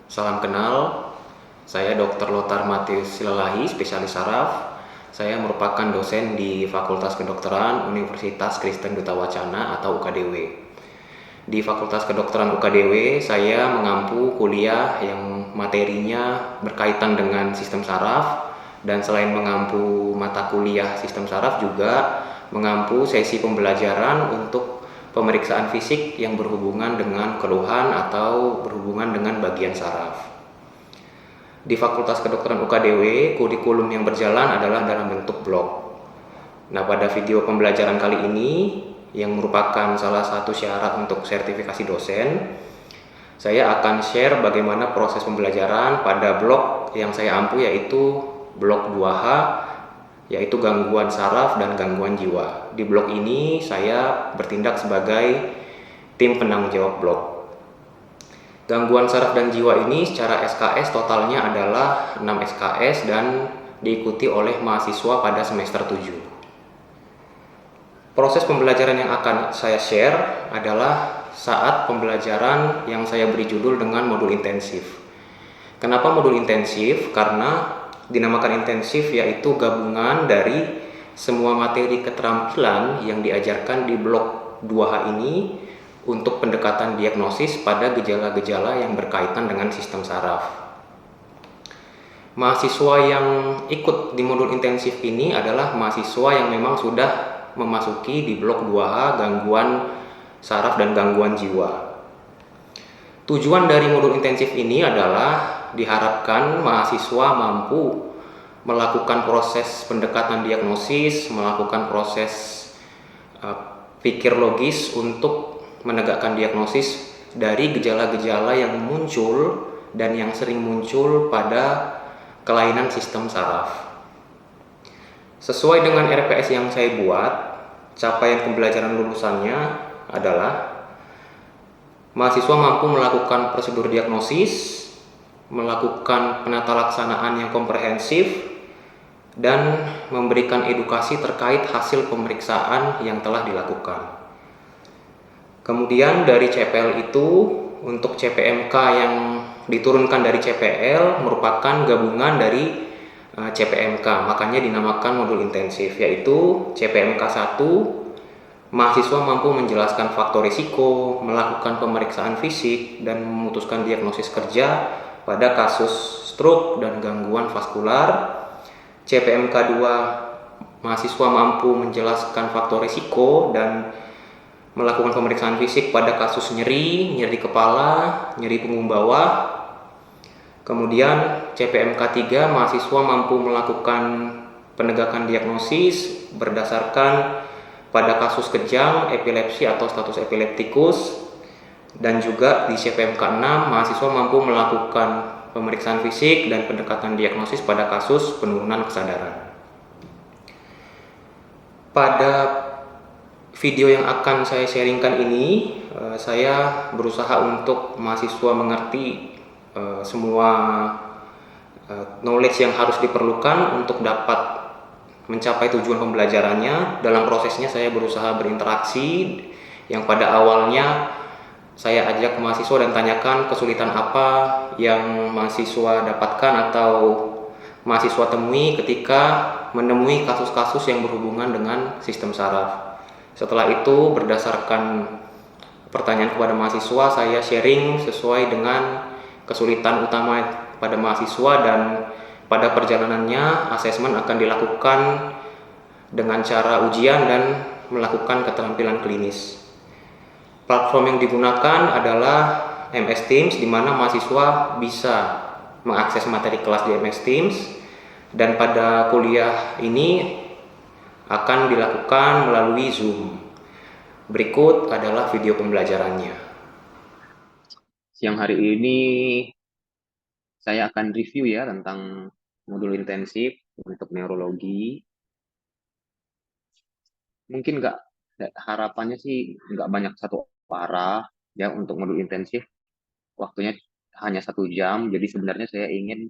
Salam kenal, saya Dr. Lothar Matius Silalahi, spesialis saraf. Saya merupakan dosen di Fakultas Kedokteran Universitas Kristen Duta Wacana atau UKDW. Di Fakultas Kedokteran UKDW, saya mengampu kuliah yang materinya berkaitan dengan sistem saraf, dan selain mengampu mata kuliah sistem saraf juga mengampu sesi pembelajaran untuk pemeriksaan fisik yang berhubungan dengan keluhan atau berhubungan dengan bagian saraf. Di Fakultas Kedokteran UKDW, kurikulum yang berjalan adalah dalam bentuk blog. Nah, pada video pembelajaran kali ini, yang merupakan salah satu syarat untuk sertifikasi dosen, saya akan share bagaimana proses pembelajaran pada blog yang saya ampu, yaitu blog 2H, yaitu gangguan saraf dan gangguan jiwa. Di blog ini, saya bertindak sebagai tim penanggung jawab blog. Gangguan saraf dan jiwa ini secara SKS totalnya adalah 6 SKS dan diikuti oleh mahasiswa pada semester 7. Proses pembelajaran yang akan saya share adalah saat pembelajaran yang saya beri judul dengan modul intensif. Kenapa modul intensif? Karena dinamakan intensif yaitu gabungan dari semua materi keterampilan yang diajarkan di blok 2H ini untuk pendekatan diagnosis pada gejala-gejala yang berkaitan dengan sistem saraf. Mahasiswa yang ikut di modul intensif ini adalah mahasiswa yang memang sudah memasuki di blok 2H gangguan saraf dan gangguan jiwa. Tujuan dari modul intensif ini adalah diharapkan mahasiswa mampu melakukan proses pendekatan diagnosis, melakukan proses pikir logis untuk menegakkan diagnosis dari gejala-gejala yang muncul dan yang sering muncul pada kelainan sistem saraf. Sesuai dengan RPS yang saya buat, capaian pembelajaran lulusannya adalah mahasiswa mampu melakukan prosedur diagnosis, melakukan penata laksanaan yang komprehensif, dan memberikan edukasi terkait hasil pemeriksaan yang telah dilakukan. Kemudian dari CPL itu, untuk CPMK yang diturunkan dari CPL merupakan gabungan dari CPMK, makanya dinamakan modul intensif, yaitu CPMK 1, mahasiswa mampu menjelaskan faktor risiko, melakukan pemeriksaan fisik, dan memutuskan diagnosis kerja pada kasus stroke dan gangguan vaskular. CPMK 2, mahasiswa mampu menjelaskan faktor risiko dan melakukan pemeriksaan fisik pada kasus nyeri kepala, nyeri punggung bawah. Kemudian CPMK 3, mahasiswa mampu melakukan penegakan diagnosis berdasarkan pada kasus kejang, epilepsi atau status epileptikus. Dan juga di CPMK 6, mahasiswa mampu melakukan pemeriksaan fisik dan pendekatan diagnosis pada kasus penurunan kesadaran. Pada video yang akan saya sharingkan ini, saya berusaha untuk mahasiswa mengerti semua knowledge yang harus diperlukan untuk dapat mencapai tujuan pembelajarannya. Dalam prosesnya saya berusaha berinteraksi, yang pada awalnya saya ajak mahasiswa dan tanyakan kesulitan apa yang mahasiswa dapatkan atau mahasiswa temui ketika menemui kasus-kasus yang berhubungan dengan sistem saraf. Setelah itu, berdasarkan pertanyaan kepada mahasiswa, saya sharing sesuai dengan kesulitan utama pada mahasiswa, dan pada perjalanannya asesmen akan dilakukan dengan cara ujian dan melakukan keterampilan klinis. Platform yang digunakan adalah MS Teams, di mana mahasiswa bisa mengakses materi kelas di MS Teams, dan pada kuliah ini akan dilakukan melalui Zoom. Berikut adalah video pembelajarannya. Siang hari ini saya akan review ya tentang modul intensif untuk neurologi. Mungkin harapannya sih nggak banyak satu arah ya untuk modul intensif. Waktunya hanya 1 jam, jadi sebenarnya saya ingin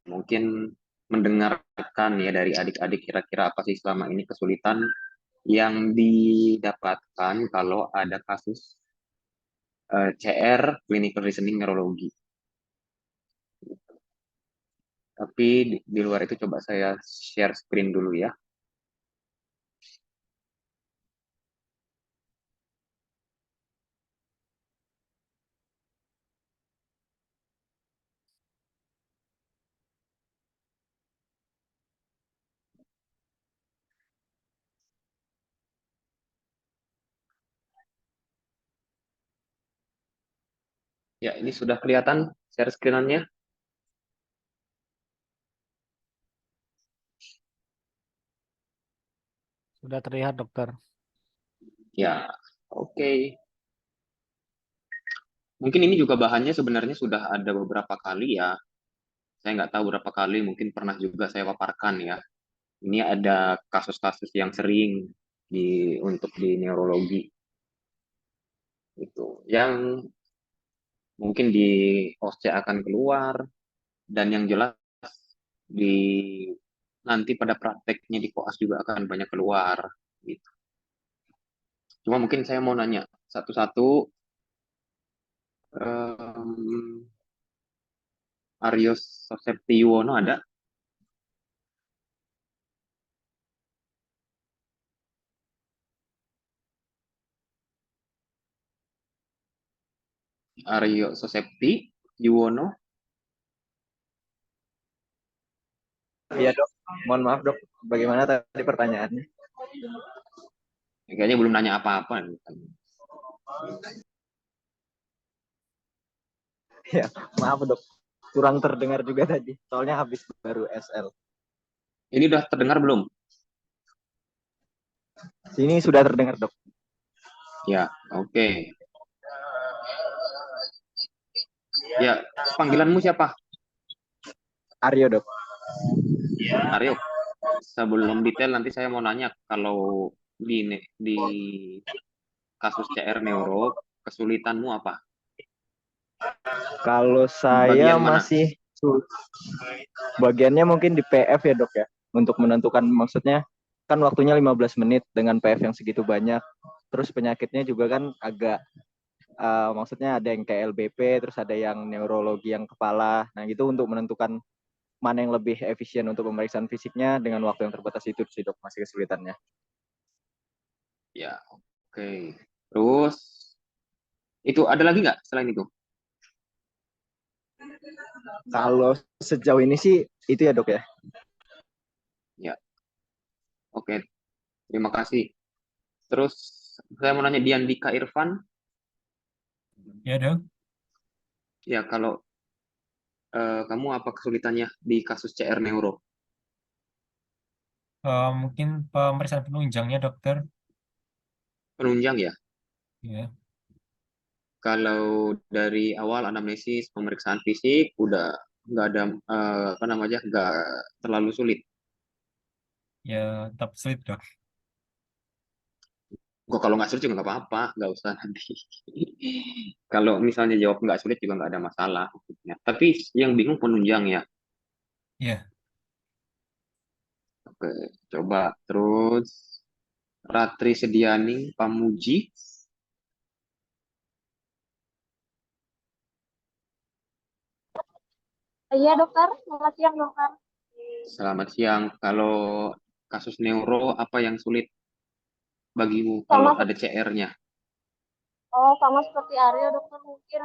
mungkin mendengarkan ya dari adik-adik kira-kira apa sih selama ini kesulitan yang didapatkan kalau ada kasus CR Clinical Reasoning Neurologi. Tapi di luar itu coba saya share screen dulu ya. Ya, ini sudah kelihatan share screen-nya. Sudah terlihat, dokter. Ya, oke. Mungkin ini juga bahannya sebenarnya sudah ada beberapa kali ya. Saya nggak tahu berapa kali, mungkin pernah juga saya paparkan ya. Ini ada kasus-kasus yang sering untuk di neurologi itu, yang mungkin di OSCE akan keluar, dan yang jelas di nanti pada prakteknya di koas juga akan banyak keluar gitu. Cuma mungkin saya mau nanya satu-satu. em, Aryo Septiono ada? Aryo Sosepti Yuwono? Iya dok, mohon maaf dok, bagaimana tadi pertanyaannya? Kayaknya belum nanya apa-apa. Ya, maaf dok, kurang terdengar juga tadi, soalnya habis baru SL. Ini udah terdengar belum? Sini sudah terdengar dok. Ya, oke. Ya, panggilanmu siapa? Aryo dok. Aryo. Sebelum detail nanti saya mau nanya, kalau di kasus CR Neuro, kesulitanmu apa? Kalau saya Bagian mana? masih bagiannya mungkin di PF ya dok ya, untuk menentukan maksudnya kan waktunya 15 menit dengan PF yang segitu banyak. Terus penyakitnya juga kan agak maksudnya ada yang kayak LBP, terus ada yang neurologi yang kepala. Nah, gitu untuk menentukan mana yang lebih efisien untuk pemeriksaan fisiknya dengan waktu yang terbatas itu sih dok, masih kesulitannya. Ya, oke. Terus, itu ada lagi nggak selain itu? Kalau sejauh ini sih itu ya dok ya. Ya, oke. Terima kasih. Terus, saya mau nanya Diandika Irfan. Ya, dok. Ya, kalau kamu apa kesulitannya di kasus CR Neuro? Mungkin pemeriksaan penunjangnya, dokter. Penunjang ya? Ya, Kalau dari awal anamnesis pemeriksaan fisik udah nggak ada apa namanya, nggak terlalu sulit. ya, tetap sulit, dok. Kok kalau nggak sulit juga nggak apa-apa, nggak usah nanti. Kalau misalnya jawab nggak sulit juga nggak ada masalah maksudnya. Tapi yang bingung penunjang ya. Ya, Oke, coba terus Ratri Sediani Pamuji. Iya dokter, selamat siang dokter. Selamat siang. Kalau kasus neuro apa yang sulit bagimu kalau Sama, ada CR-nya? sama seperti Aryo dokter mungkin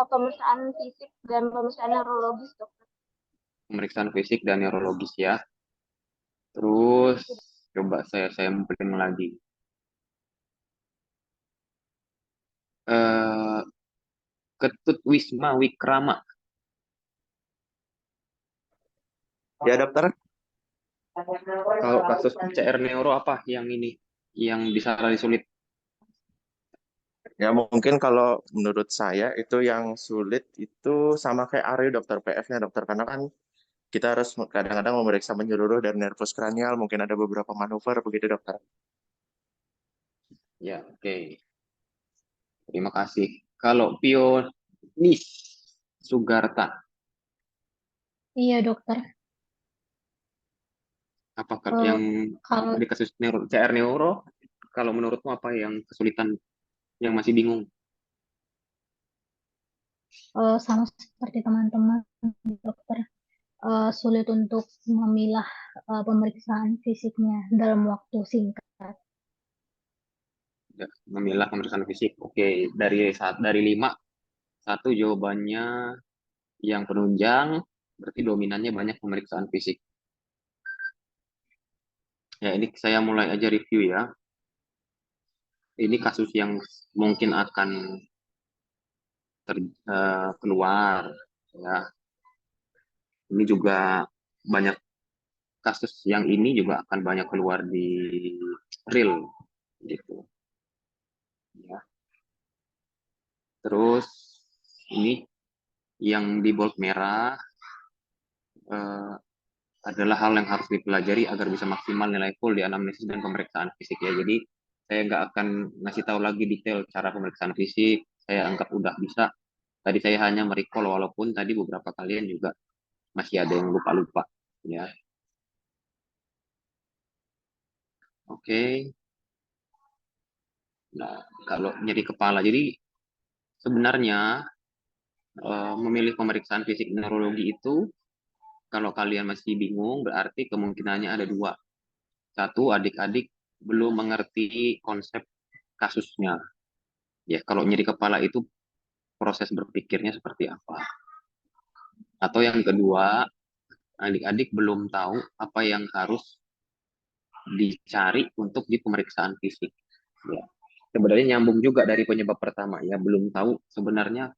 pemeriksaan fisik dan pemeriksaan neurologis dokter. Pemeriksaan fisik dan neurologis ya. Terus coba saya sampling lagi. Eh, Ketut Wisma Wikrama. Ya dokter. Kalau kasus CR neuro apa yang ini yang bisa sulit? Ya mungkin kalau menurut saya itu yang sulit itu sama kayak Aryo dokter PF-nya dokter karena kan kita harus kadang-kadang memeriksa menyeluruh dari nervus kranial, mungkin ada beberapa manuver begitu dokter. Ya, oke. Terima kasih. Kalau Pionis Sugarta, Iya dokter. apakah Eh, yang kalau di kasus CR neuro, kalau menurutmu apa yang kesulitan, yang masih bingung? sama seperti teman-teman dokter, sulit untuk memilah pemeriksaan fisiknya dalam waktu singkat. Ya, memilah pemeriksaan fisik. Oke, dari 5, 1 jawabannya yang penunjang, berarti dominannya banyak pemeriksaan fisik. Ya, ini saya mulai aja review ya. Ini kasus yang mungkin akan keluar ya. Ini juga banyak kasus yang ini juga akan banyak keluar di real gitu ya. Terus ini yang di bold merah eh, adalah hal yang harus dipelajari agar bisa maksimal nilai full di anamnesis dan pemeriksaan fisik ya. Jadi saya nggak akan ngasih tahu lagi detail cara pemeriksaan fisik. Saya anggap udah bisa. Tadi saya hanya merecall walaupun tadi beberapa kalian juga masih ada yang lupa-lupa ya. Oke. Nah, kalau nyeri kepala. Jadi sebenarnya memilih pemeriksaan fisik neurologi itu kalau kalian masih bingung berarti kemungkinannya ada 2. 1, adik-adik belum mengerti konsep kasusnya. Ya, kalau nyeri kepala itu proses berpikirnya seperti apa. Atau yang kedua, adik-adik belum tahu apa yang harus dicari untuk di pemeriksaan fisik. Ya. Sebenarnya nyambung juga dari penyebab pertama ya, belum tahu sebenarnya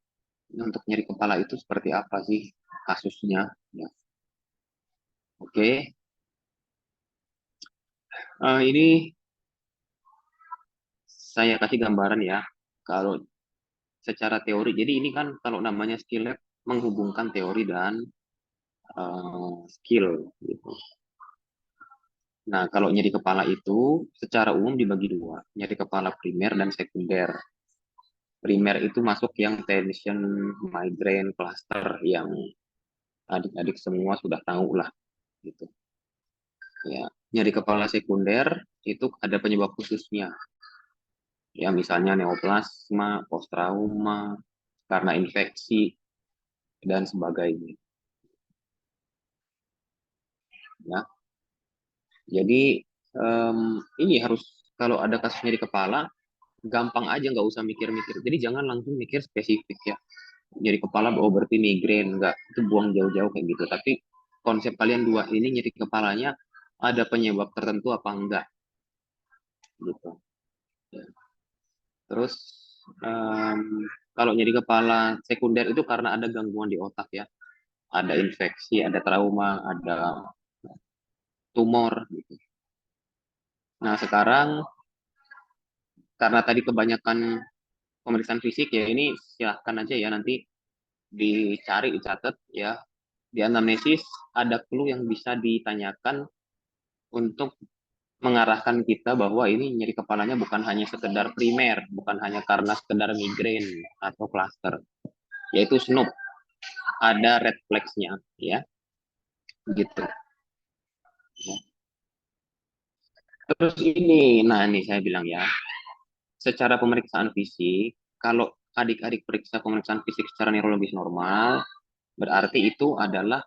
untuk nyeri kepala itu seperti apa sih kasusnya. Ya. Oke, ini saya kasih gambaran ya. Kalau secara teori, jadi ini kan kalau namanya skill lab menghubungkan teori dan skill gitu. Nah, kalau nyeri kepala itu secara umum dibagi 2, nyeri kepala primer dan sekunder. Primer itu masuk yang tension, migraine, cluster yang adik-adik semua sudah tahu lah gitu. Ya, nyeri kepala sekunder itu ada penyebab khususnya. Ya, misalnya neoplasma, post trauma, karena infeksi dan sebagainya. Ya, jadi ini harus kalau ada kasus nyeri kepala gampang aja nggak usah mikir-mikir. Jadi jangan langsung mikir spesifik ya. Nyeri kepala oh berarti migrain nggak itu buang jauh-jauh kayak gitu. Tapi konsep kalian 2 ini nyeri kepalanya ada penyebab tertentu apa enggak gitu. Ya. Terus kalau nyeri kepala sekunder itu karena ada gangguan di otak ya. Ada infeksi, ada trauma, ada tumor gitu. Nah, sekarang karena tadi kebanyakan pemeriksaan fisik ya ini silahkan aja ya nanti dicari, dicatat ya. Di anamnesis ada clue yang bisa ditanyakan untuk mengarahkan kita bahwa ini nyeri kepalanya bukan hanya sekedar primer, bukan hanya karena sekedar migrain atau cluster, yaitu SNOP, ada red flags-nya ya, gitu. Terus ini, nah ini saya bilang ya, secara pemeriksaan fisik, kalau adik-adik periksa pemeriksaan fisik secara neurologis normal, berarti itu adalah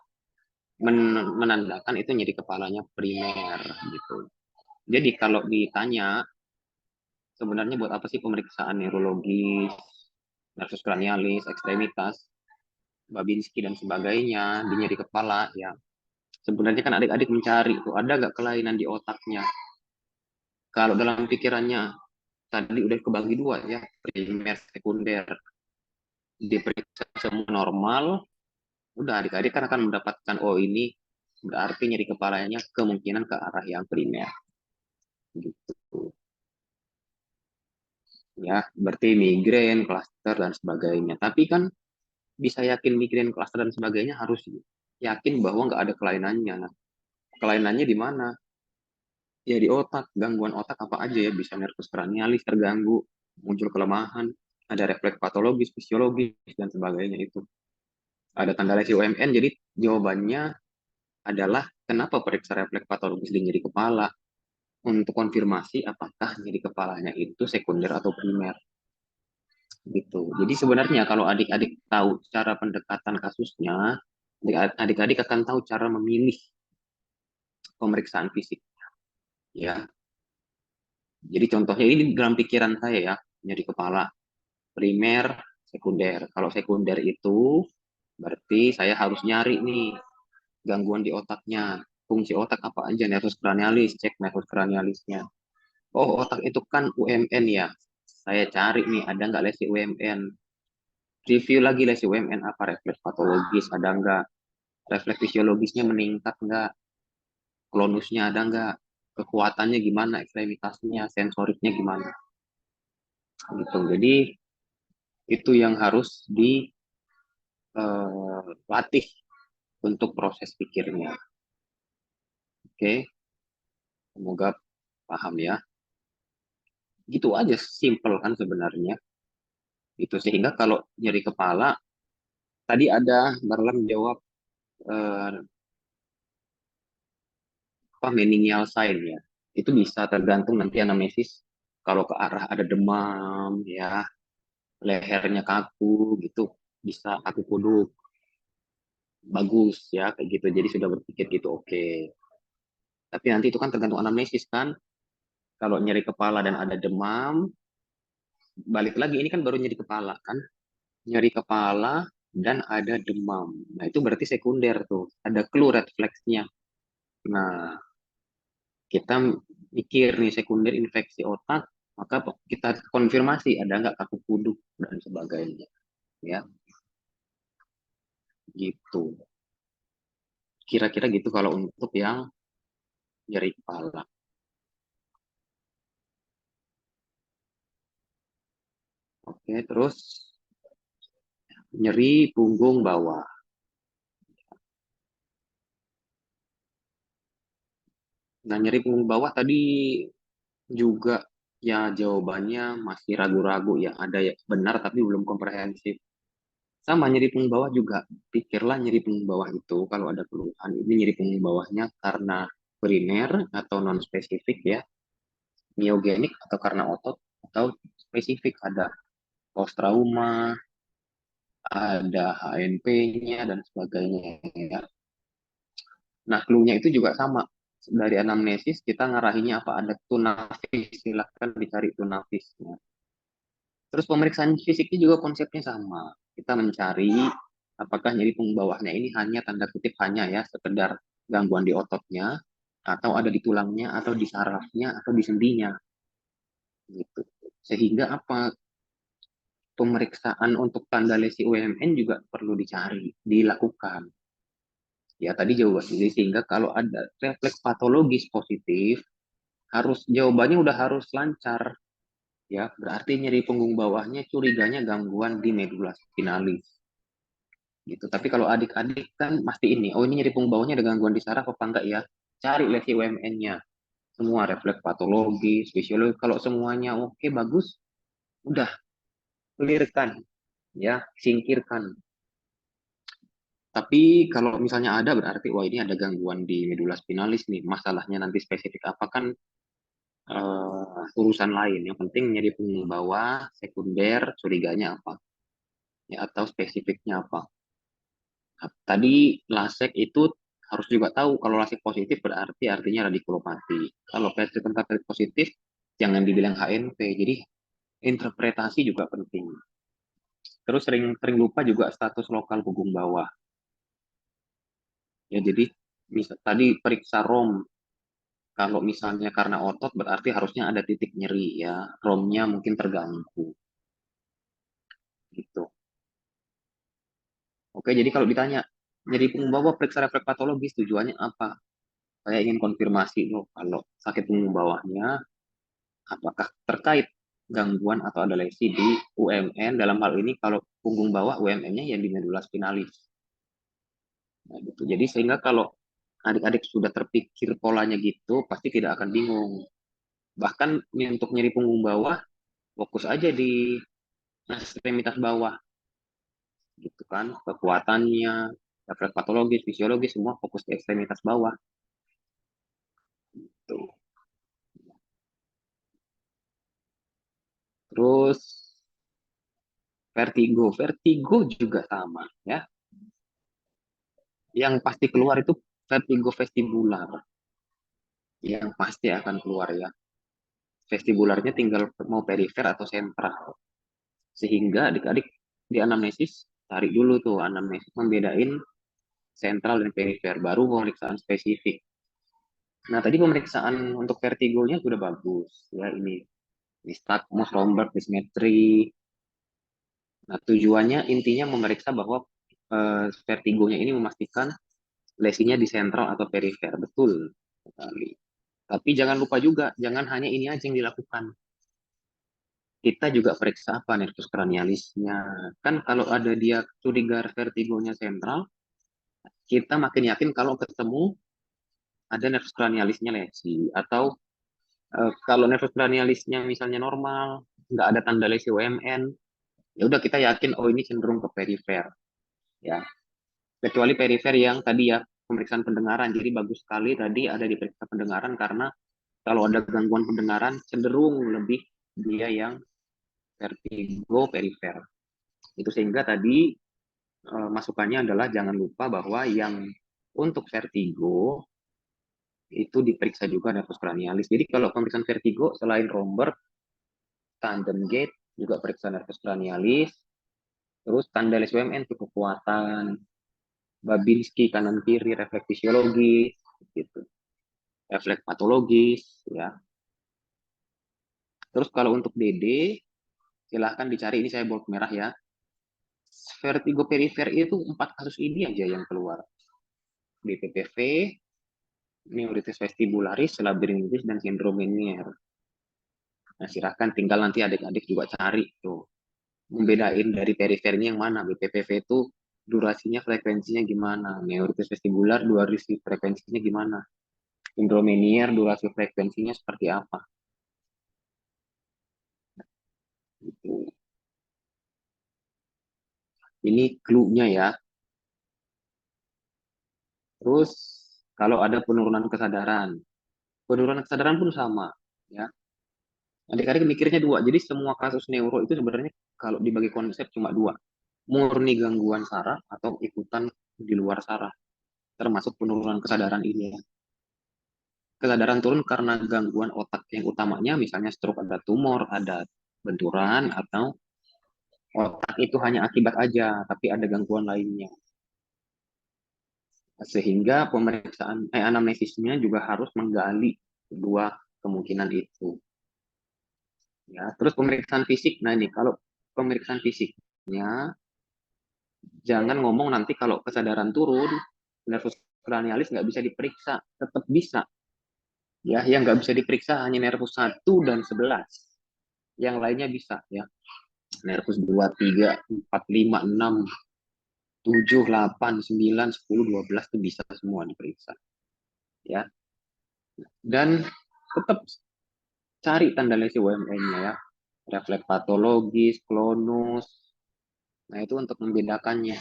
menandakan itu nyeri kepalanya primer gitu. Jadi kalau ditanya sebenarnya buat apa sih pemeriksaan neurologis, nervus cranialis, ekstremitas, Babinski dan sebagainya di nyeri kepala ya. Sebenarnya kan adik-adik mencari tuh ada nggak kelainan di otaknya. Kalau dalam pikirannya tadi udah kebagi 2 ya, primer, sekunder, diperiksa semua normal, udah adik-adik kan akan mendapatkan oh ini berarti nyeri kepalanya kemungkinan ke arah yang primer gitu ya, berarti migrain, cluster dan sebagainya. Tapi kan bisa yakin migrain, cluster dan sebagainya harus yakin bahwa nggak ada kelainannya. Nah, kelainannya di mana? Ya di otak, gangguan otak apa aja ya, bisa nervus cranialis terganggu, muncul kelemahan, ada refleks patologis, fisiologis dan sebagainya itu. Ada tanda lesi UMN, jadi jawabannya adalah kenapa periksa refleks patologis di nyeri kepala untuk konfirmasi apakah nyeri kepalanya itu sekunder atau primer. gitu. Jadi sebenarnya kalau adik-adik tahu cara pendekatan kasusnya, adik-adik akan tahu cara memilih pemeriksaan fisik, ya. Jadi contohnya ini dalam pikiran saya ya, nyeri kepala, primer, sekunder. Kalau sekunder itu berarti saya harus nyari nih gangguan di otaknya. Fungsi otak apa aja, nervus cranialis, cek nervus cranialisnya. Oh, otak itu kan UMN ya. Saya cari nih, ada nggak lesi UMN. Review lagi lesi UMN apa, refleks patologis, ada nggak. Refleks fisiologisnya meningkat nggak. Klonusnya ada nggak. Kekuatannya gimana, ekstremitasnya, sensoriknya gimana. Gitu. Jadi itu yang harus dilatih untuk proses pikirnya. Oke, semoga paham ya. Gitu aja, simple kan sebenarnya. Itu sehingga kalau nyeri kepala, tadi ada Barlam jawab eh, apa meningial sign ya. Itu bisa tergantung nanti anamnesis. Kalau ke arah ada demam ya, lehernya kaku gitu, bisa kaku kuduk, bagus ya kayak gitu. Jadi sudah berpikir gitu oke. Tapi nanti itu kan tergantung anamnesis kan. Kalau nyeri kepala dan ada demam, balik lagi ini kan baru nyeri kepala kan. Nyeri kepala dan ada demam. Nah, itu berarti sekunder tuh. Ada clue red flags-nya. Nah, kita mikir nih sekunder infeksi otak, maka kita konfirmasi ada nggak kaku kuduk dan sebagainya. Ya, gitu. Kira-kira gitu kalau untuk yang nyeri kepala. Oke, terus nyeri punggung bawah. Nah, nyeri punggung bawah tadi juga ya jawabannya masih ragu-ragu ya. Ada ya benar tapi belum komprehensif. Sama nyeri punggung bawah juga. Pikirlah nyeri punggung bawah itu kalau ada keluhan. Ini nyeri punggung bawahnya karena primer atau non spesifik ya. Miogenik atau karena otot atau spesifik ada post trauma, ada HNP-nya dan sebagainya ya. Nah, clue-nya itu juga sama. Dari anamnesis kita ngarahinnya apa? Ada tunafis, silahkan dicari tunafisnya. Terus pemeriksaan fisiknya juga konsepnya sama. Kita mencari apakah nyeri punggung bawahnya ini hanya tanda kutip hanya ya sekedar gangguan di ototnya atau ada di tulangnya atau di sarafnya atau di sendinya gitu. Sehingga apa pemeriksaan untuk tanda lesi UMN juga perlu dicari, dilakukan. Ya tadi jawaban ini sehingga kalau ada refleks patologis positif harus jawabannya udah harus lancar ya berarti nyeri punggung bawahnya curiganya gangguan di medula spinalis gitu. Tapi kalau adik-adik kan pasti ini, oh ini nyeri punggung bawahnya ada gangguan di saraf apa enggak ya? Cari lesi UMN-nya. Semua refleks patologis, fisiologi. Kalau semuanya oke bagus, udah clearkan ya, singkirkan. Tapi kalau misalnya ada berarti wah ini ada gangguan di medula spinalis nih. Masalahnya nanti spesifik apa kan urusan lain. Yang penting nyeri punggung bawah, sekunder, curiganya apa ya atau spesifiknya apa. Nah, tadi lasek itu harus juga tahu kalau lasek positif berarti artinya radikulopati. Kalau petri positif jangan dibilang HNP. Jadi interpretasi juga penting. Terus sering sering lupa juga status lokal punggung bawah. Ya jadi tadi periksa ROM. Kalau misalnya karena otot berarti harusnya ada titik nyeri ya. ROM-nya mungkin terganggu gitu. Oke, jadi kalau ditanya nyeri punggung bawah periksa refleks patologis tujuannya apa? Saya ingin konfirmasi loh kalau sakit punggung bawahnya apakah terkait gangguan atau ada lesi di UMN dalam hal ini kalau punggung bawah UMN-nya yang di medula spinalis. Nah, gitu. Jadi sehingga kalau adik-adik sudah terpikir polanya gitu pasti tidak akan bingung. Bahkan untuk nyeri punggung bawah fokus aja di ekstremitas bawah gitu kan kekuatannya refleks patologis fisiologis semua fokus di ekstremitas bawah tuh. Terus Vertigo. Vertigo juga sama ya. Yang pasti keluar itu vertigo vestibular. Yang pasti akan keluar ya. Vestibularnya tinggal mau perifer atau sentral. Sehingga adik-adik di anamnesis tarik dulu tuh anamnesis membedain sentral dan perifer, baru pemeriksaan spesifik. Nah, tadi pemeriksaan untuk vertigonya sudah bagus ya, ini nystagmus, Romberg, dysmetri. Nah, tujuannya intinya memeriksa bahwa vertigonya ini memastikan lesinya di sentral atau perifer. Betul sekali. Tapi jangan lupa juga, jangan hanya ini aja yang dilakukan. Kita juga periksa apa nervus cranialisnya. Kan kalau ada dia curiga vertigonya sentral, kita makin yakin kalau ketemu ada nervus cranialisnya lesi. Atau kalau nervus cranialisnya misalnya normal, nggak ada tanda lesi UMN, ya udah kita yakin oh ini cenderung ke perifer. Ya, kecuali perifer yang tadi ya pemeriksaan pendengaran. Jadi bagus sekali tadi ada diperiksa pendengaran karena kalau ada gangguan pendengaran cenderung lebih dia yang vertigo perifer. Itu sehingga tadi masukannya adalah jangan lupa bahwa yang untuk vertigo itu diperiksa juga nervus cranialis. Jadi kalau pemeriksaan vertigo selain Romberg, tandem gate juga periksa nervus cranialis, terus tanda les UMN untuk kekuatan, Babinski kanan kiri refleks fisiologis, gitu, refleks patologis, ya. Terus kalau untuk DD silahkan dicari, ini saya bold merah ya. Vertigo perifer itu 4 kasus ini aja yang keluar. BPPV, neuritis vestibularis, labirintis, dan sindrom Meniere. Nah, silahkan tinggal nanti adik-adik juga cari tuh. Membedain dari perifernya yang mana. BPPV itu durasinya, frekuensinya gimana. Neuritis vestibular, durasi frekuensinya gimana. Sindrom Meniere, durasi frekuensinya seperti apa. Gitu. Ini clue-nya ya. Terus kalau ada penurunan kesadaran pun sama ya. Adik-adik mikirnya dua. Jadi semua kasus neuro itu sebenarnya kalau dibagi konsep cuma dua. Murni gangguan saraf atau ikutan di luar saraf. Termasuk penurunan kesadaran ini ya. Kesadaran turun karena gangguan otak yang utamanya misalnya stroke, ada tumor, ada benturan, atau otak itu hanya akibat aja tapi ada gangguan lainnya. Sehingga pemeriksaan anamnesisnya juga harus menggali dua kemungkinan itu. Ya, terus pemeriksaan fisik. Nah, ini kalau pemeriksaan fisiknya jangan ngomong nanti kalau kesadaran turun, nervus cranialis nggak bisa diperiksa, tetap bisa. Ya, yang nggak bisa diperiksa hanya nervus 1 dan 11. Yang lainnya bisa ya. Nervus 2, 3, 4, 5, 6, 7, 8, 9, 10, 12 itu bisa semua diperiksa. Ya. Dan tetap cari tanda lesi UMN-nya ya. Refleks patologis, klonus. Nah, itu untuk membedakannya.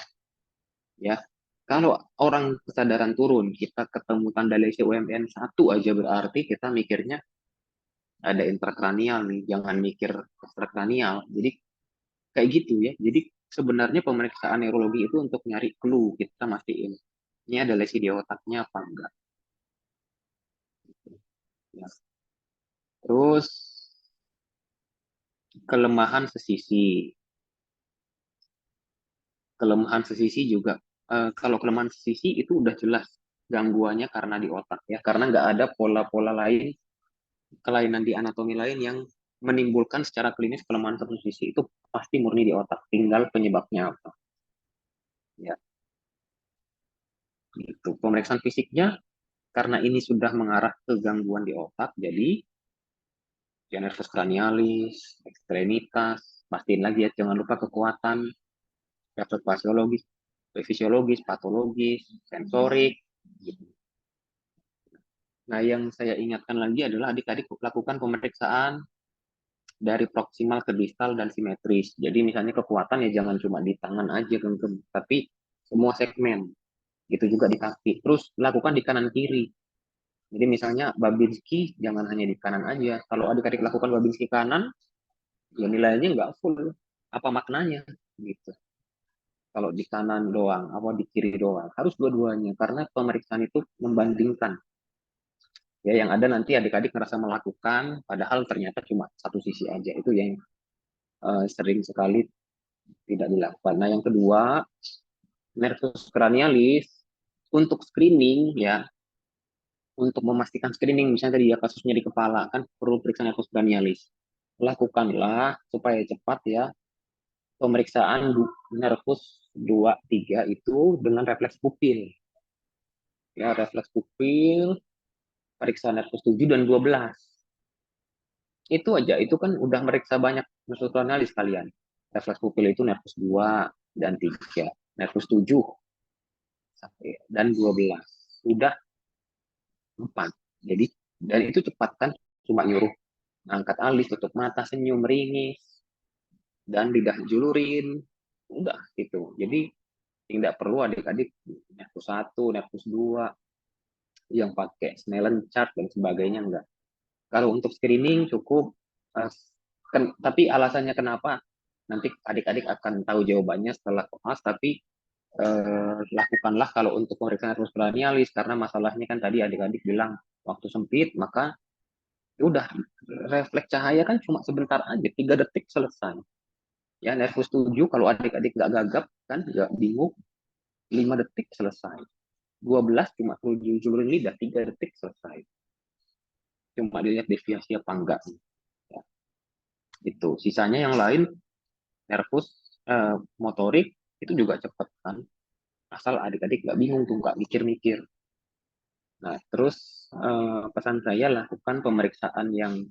Ya. Kalau orang kesadaran turun, kita ketemu tanda lesi UMN 1 aja berarti kita mikirnya ada intrakranial nih, jangan mikir ekstrakranial. Jadi kayak gitu ya. Jadi sebenarnya pemeriksaan neurologi itu untuk nyari clue, kita mastiin ini ada lesi di otaknya apa enggak. Ya. Terus kelemahan sesisi. Kelemahan sesisi juga kalau kelemahan sesisi itu udah jelas gangguannya karena di otak ya, karena nggak ada pola-pola lain, kelainan di anatomi lain yang menimbulkan secara klinis kelemahan satu sisi, itu pasti murni di otak, tinggal penyebabnya apa. Ya, gitu. Pemeriksaan fisiknya karena ini sudah mengarah ke gangguan di otak, jadi ya nervus cranialis, ekstremitas, pastiin lagi ya, jangan lupa kekuatan, refleks fisiologis, fisiologis, patologis, sensorik, gitu. Nah, yang saya ingatkan lagi adalah adik-adik lakukan pemeriksaan dari proksimal ke distal dan simetris. Jadi misalnya kekuatan ya jangan cuma di tangan aja genggam, tapi semua segmen. Gitu juga di kaki. Terus lakukan di kanan kiri. Jadi misalnya Babinski jangan hanya di kanan aja. Kalau adik-adik lakukan Babinski kanan, ya nilainya nggak full. Apa maknanya? gitu. Kalau di kanan doang, apa di kiri doang, harus dua-duanya karena pemeriksaan itu membandingkan. Ya, yang ada nanti adik-adik merasa melakukan, padahal ternyata cuma satu sisi aja. Itu yang sering sekali tidak dilakukan. Nah, yang kedua, nervus cranialis untuk screening ya, untuk memastikan screening, misalnya tadi ya kasusnya di kepala kan perlu periksa nervus cranialis. Lakukanlah supaya cepat ya pemeriksaan nervus 2, 3 itu dengan refleks pupil. Ya, refleks pupil, periksa nervus 7 dan 12. Itu aja, itu kan udah meriksa banyak nervus cranialis kalian. Refleks pupil itu nervus 2 dan 3, nervus 7 dan 12. Sudah 4. Jadi, dan itu cepat kan, cuma nyuruh angkat alis, tutup mata, senyum, ringis, dan lidah julurin. Udah gitu. Jadi, tidak perlu adik-adik nervus 1, nervus 2, yang pakai Snellen chart dan sebagainya, enggak. Kalau untuk screening cukup, tapi alasannya kenapa nanti adik-adik akan tahu jawabannya setelah kelas, tapi lakukanlah kalau untuk pemeriksaan nervus cranialis karena masalahnya kan tadi adik-adik bilang waktu sempit, maka ya udah refleks cahaya kan cuma sebentar aja, 3 detik selesai. Ya, nervus 7 kalau adik-adik nggak gagap kan nggak bingung, 5 detik selesai. 12 cuma julurin lidah, 3 detik selesai. Cuma dilihat deviasi apa enggak. Ya, itu. Sisanya yang lain nervus motorik itu juga cepat kan. Asal adik-adik nggak bingung tuh, nggak mikir-mikir. Nah, terus pesan saya lakukan pemeriksaan yang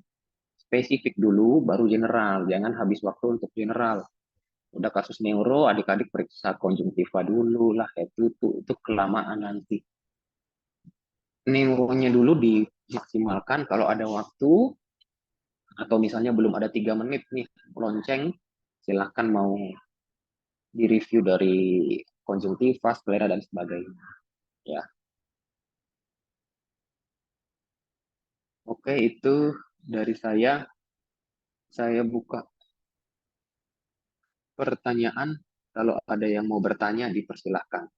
spesifik dulu, baru general. Jangan habis waktu untuk general. Udah kasus neuro, adik-adik periksa konjungtiva dulu lah, itu kelamaan nanti. Neuronya dulu dimaksimalkan kalau ada waktu, atau misalnya belum ada 3 menit nih lonceng, silahkan mau direview dari konjungtiva, sklera, dan sebagainya. Ya, oke, itu dari saya. Saya buka pertanyaan. Kalau ada yang mau bertanya, dipersilahkan.